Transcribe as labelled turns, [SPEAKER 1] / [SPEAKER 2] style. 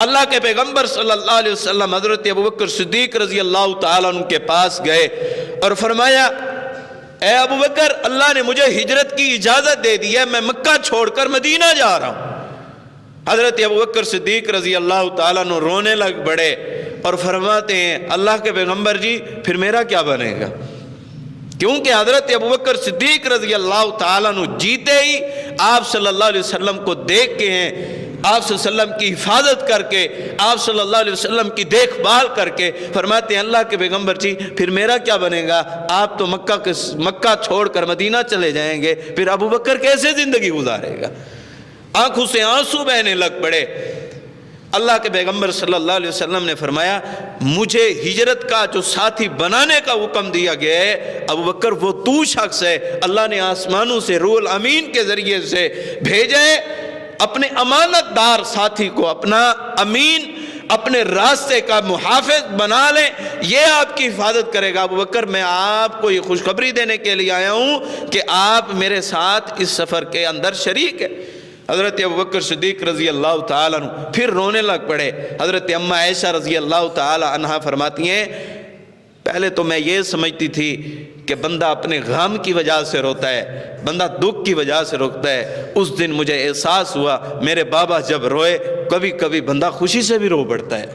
[SPEAKER 1] اللہ کے پیغمبر صلی اللہ علیہ وسلم حضرت ابوبکر صدیق رضی اللہ تعالیٰ عنہ کے پاس گئے اور فرمایا اے ابوبکر اللہ نے مجھے ہجرت کی اجازت دے دی ہے، میں مکہ چھوڑ کر مدینہ جا رہا ہوں۔ حضرت ابوبکر صدیق رضی اللہ تعالیٰ عنہ رونے لگ پڑے اور فرماتے ہیں اللہ کے پیغمبر جی پھر میرا کیا بنے گا؟ کیونکہ حضرت ابوبکر صدیق رضی اللہ تعالیٰ عنہ جیتے ہی آپ صلی اللہ علیہ وسلم کو دیکھ کے ہیں، آپ صلی اللہ علیہ وسلم کی حفاظت کر کے، آپ صلی اللہ علیہ وسلم کی دیکھ بھال کر کے فرماتے ہیں اللہ کے پیغمبر جی پھر میرا کیا بنے گا؟ آپ تو مکہ چھوڑ کر مدینہ چلے جائیں گے، پھر ابوبکر کیسے زندگی گزارے گا؟ آنکھوں سے آنسو بہنے لگ پڑے۔ اللہ کے پیغمبر صلی اللہ علیہ وسلم نے فرمایا مجھے ہجرت کا جو ساتھی بنانے کا حکم دیا گیا ہے ابوبکر وہ تو شخص ہے، اللہ نے آسمانوں سے روح الامین کے ذریعے سے بھیجا ہے، اپنے امانت دار ساتھی کو اپنا امین، اپنے راستے کا محافظ بنا لیں، یہ آپ کی حفاظت کرے گا۔ ابوبکر میں آپ کو یہ خوشخبری دینے کے لیے آیا ہوں کہ آپ میرے ساتھ اس سفر کے اندر شریک ہیں۔ حضرت ابوبکر صدیق رضی اللہ تعالیٰ عنہ پھر رونے لگ پڑے۔ حضرت اماں عائشہ رضی اللہ تعالیٰ عنہا فرماتی ہیں پہلے تو میں یہ سمجھتی تھی کہ بندہ اپنے غم کی وجہ سے روتا ہے، بندہ دکھ کی وجہ سے روتا ہے، اس دن مجھے احساس ہوا میرے بابا جب روئے کبھی کبھی بندہ خوشی سے بھی رو پڑتا ہے۔